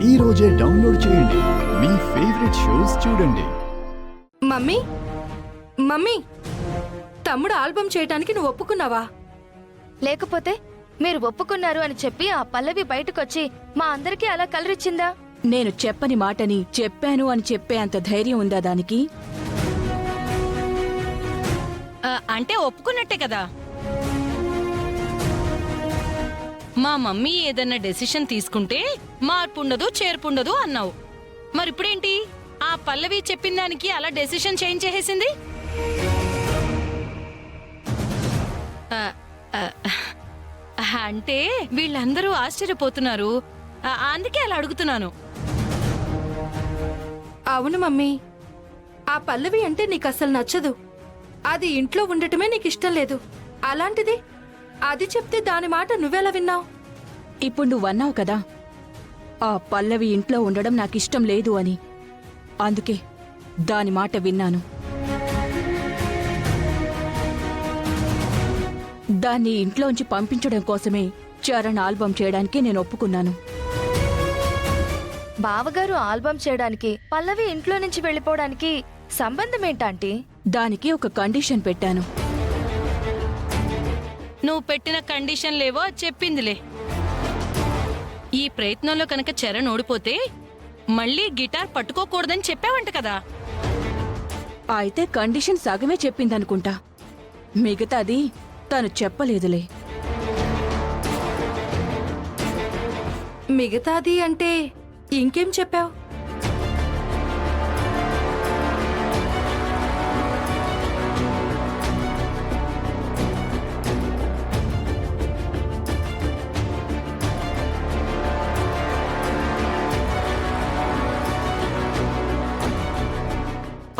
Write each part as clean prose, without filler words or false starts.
ఈ రోజే డౌన్లోడ్ చేయండి. మీ ఫేవరెట్ షోస్ చూడండి. మమ్మీ మమ్మీ తమ్ముడు ఆల్బమ్ చేయడానికి నువ్వు ఒప్పుకున్నావా? లేకపోతే మీరు ఒప్పుకున్నారు అని చెప్పి ఆ పల్లవి బయటకొచ్చి మా అందరికీ అలా కలరిచ్చిందా? నేను చెప్పని మాటని చెప్పాను అని చెప్పే అంత ధైర్యం ఉందా దానికి? అంటే ఒప్పుకున్నట్టే కదా. మా మమ్మీ ఏదన్నా డెసిషన్ తీసుకుంటే మార్పుండదు చేర్పుండదు అన్నావు. మరిప్పుడేంటి ఆ పల్లవి చెప్పిన దానికి అలా డెసిషన్ చేంజ్ చేసేసింది? అంటే వీళ్ళందరూ ఆశ్చర్యపోతున్నారు, అందుకే అలా అడుగుతున్నాను. అవును మమ్మీ, ఆ పల్లవి అంటే నీకు అసలు నచ్చదు. అది ఇంట్లో ఉండటమే నీకు ఇష్టం లేదు. అలాంటిది అది చెప్తే దాని మాట నువ్వెలా విన్నావు? ఇప్పుడు నువ్వన్నావు కదా ఆ పల్లవి ఇంట్లో ఉండడం నాకిష్టం లేదు అని. అందుకే దాని మాట విన్నాను. దాన్ని ఇంట్లోంచి పంపించడం కోసమే చరణ్ ఆల్బమ్ చేయడానికి నేను ఒప్పుకున్నాను. బావగారు ఆల్బమ్ చేయడానికి పల్లవి ఇంట్లో నుంచి వెళ్ళిపోవడానికి సంబంధం ఏంటంటీ? దానికి ఒక కండిషన్ పెట్టాను. నువ్వు పెట్టిన కండిషన్లేవో చెప్పిందిలే. ఈ ప్రయత్నంలో కనుక చరణ్ ఓడిపోతే మళ్ళీ గిటార్ పట్టుకోకూడదని చెప్పావంట కదా. అయితే కండిషన్ సగమే చెప్పిందనుకుంటా, మిగతాది తను చెప్పలేదులే. మిగతాది అంటే ఇంకేం చెప్పావు?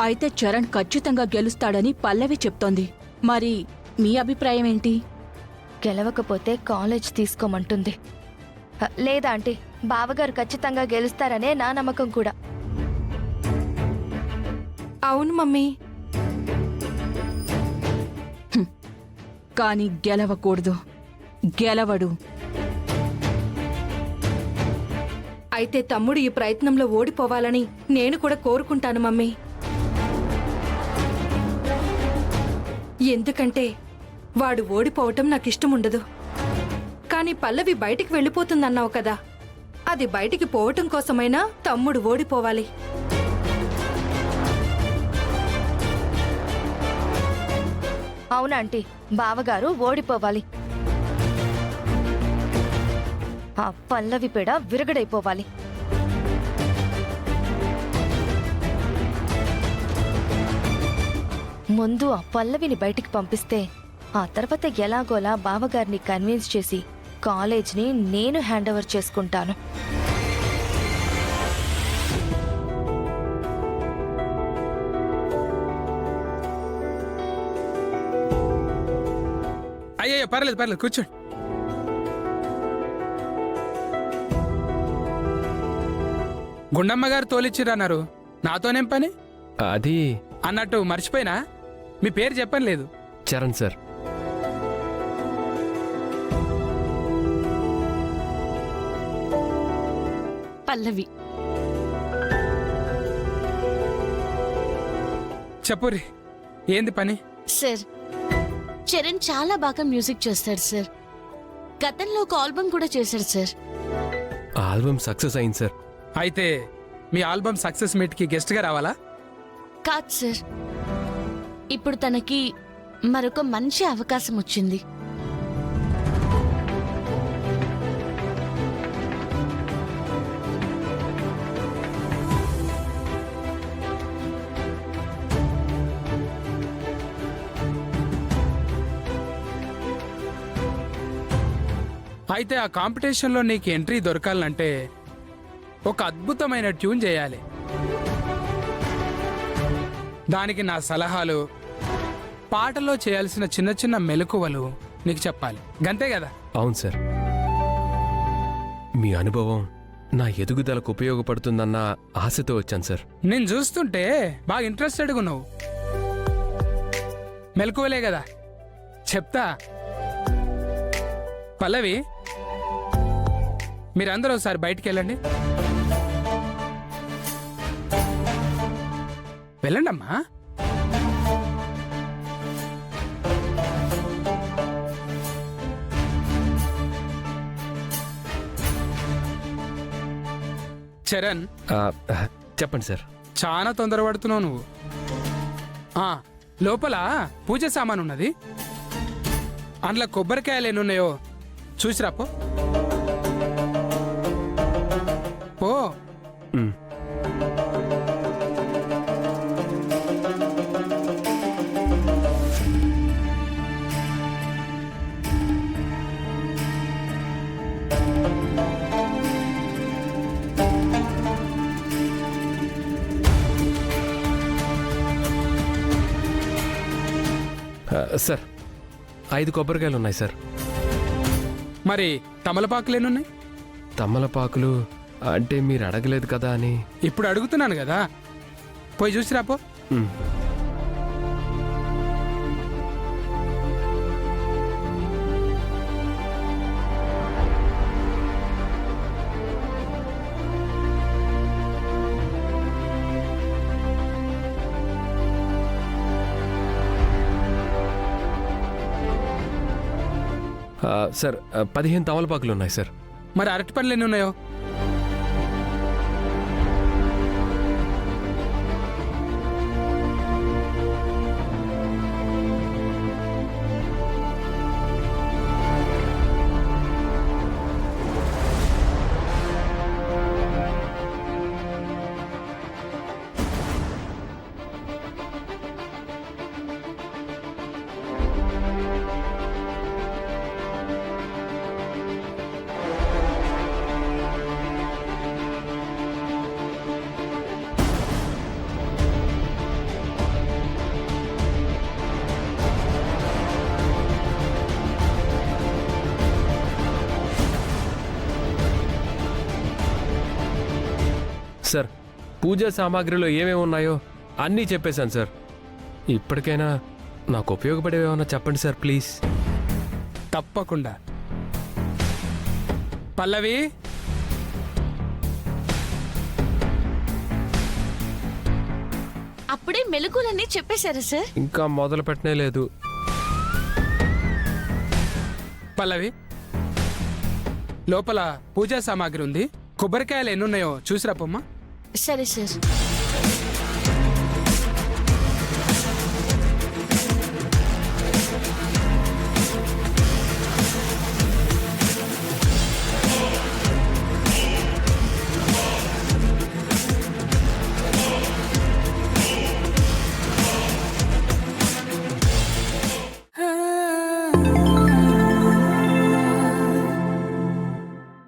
అయితే చరణ్ ఖచ్చితంగా గెలుస్తాడని పల్లవి చెప్తోంది. మరి మీ అభిప్రాయం ఏంటి? గెలవకపోతే కాలేజ్ తీసుకోమంటుంది. లేదా ఆంటీ, బావగారు ఖచ్చితంగా గెలుస్తారనే నా నమ్మకం కూడా. అవును మమ్మీ, కాని గెలవకూడదు. గెలవడు. అయితే తమ్ముడు ఈ ప్రయత్నంలో ఓడిపోవాలని నేను కూడా కోరుకుంటాను మమ్మీ. ఎందుకంటే వాడు ఓడిపోవటం నాకిష్టం ఉండదు. కానీ పల్లవి బయటికి వెళ్ళిపోతుందన్నావు కదా, అది బయటికి పోవటం కోసమైనా తమ్ముడు ఓడిపోవాలి. అవునాంటీ, బావగారు ఓడిపోవాలి. ఆ పల్లవి పేడ విరగడైపోవాలి. ముందు ఆ పల్లవిని బయటికి పంపిస్తే ఆ తర్వాత ఎలాగోలా బావగారిని కన్విన్స్ చేసి కాలేజ్ని నేను హ్యాండ్ ఓవర్ చేసుకుంటాను. అయ్యో పర్లేదు పర్లేదు, కూర్చోండి. గుండమ్మ గారు తోలిచ్చిరన్నారు, నాతోనేం పని? అది అన్నట్టు మర్చిపోయినా, మీ పేరు చెప్పని లేదు. చరణ్ సార్. పల్లవి. చెప్పురి, ఏంది పని? సార్, చరణ్ చాలా బాగా మ్యూజిక్ చేస్తాడు సార్. గతంలో ఒక ఆల్బమ్ కూడా చేశాడు సార్. ఆల్బమ్ సక్సెస్ అయింది సార్. అయితే మీ ఆల్బమ్ సక్సెస్ మీట్కి గెస్ట్గా రావాలా? కాదు సార్, ఇప్పుడు తనకి మరొక మంచి అవకాశం వచ్చింది. అయితే ఆ కాంపిటీషన్లో నీకు ఎంట్రీ దొరకాలంటే ఒక అద్భుతమైన ట్యూన్ చేయాలి. దానికి నా సలహాలు, పాటలో చేయాల్సిన చిన్న చిన్న మెలకువలు నీకు చెప్పాలి. గంతే కదా? అవును సార్. మీ అనుభవం నా ఎదుగుదలకు ఉపయోగపడుతుందన్న ఆశతో వచ్చాను సార్. నేను చూస్తుంటే బాగా ఇంట్రెస్టెడ్గా ఉన్నావు. మెలకువలే కదా, చెప్తా. పల్లవి, మీరందరూ ఒకసారి బయటికి వెళ్ళండి. వెళ్ళండమ్మా. చరణ్, ఆ, చెప్పండి సార్. చాలా తొందరపడుతున్నావు నువ్వు. ఆ, లోపల పూజ సామాన్ ఉన్నది, అందులో కొబ్బరికాయలు ఎన్నున్నాయో చూసిరా పో. పో. మ్. సార్ 5 కొబ్బరికాయలు ఉన్నాయి సార్. మరి తమలపాకులు ఎన్నున్నాయి? తమ్మలపాకులు అంటే మీరు అడగలేదు కదా అని. ఇప్పుడు అడుగుతున్నాను కదా, పోయి చూసిరా పో. మ్. సార్ 15 తమలపాకులు ఉన్నాయి సార్. మరి అరటి పండ్లు ఎన్ని ఉన్నాయో? సార్ పూజా సామాగ్రిలో ఏమేమి ఉన్నాయో అన్నీ చెప్పేశాను సార్. ఇప్పటికైనా నాకు ఉపయోగపడేవి ఏమన్నా చెప్పండి సార్ ప్లీజ్. తప్పకుండా. పల్లవి, అప్పుడే మెలకులన్నీ చెప్పేశారా సార్? ఇంకా మొదలు పెట్టనే లేదు. పల్లవి, లోపల పూజా సామాగ్రి ఉంది, కొబ్బరికాయలు ఎన్నున్నాయో చూసిరా పొమ్మా. సరే సార్.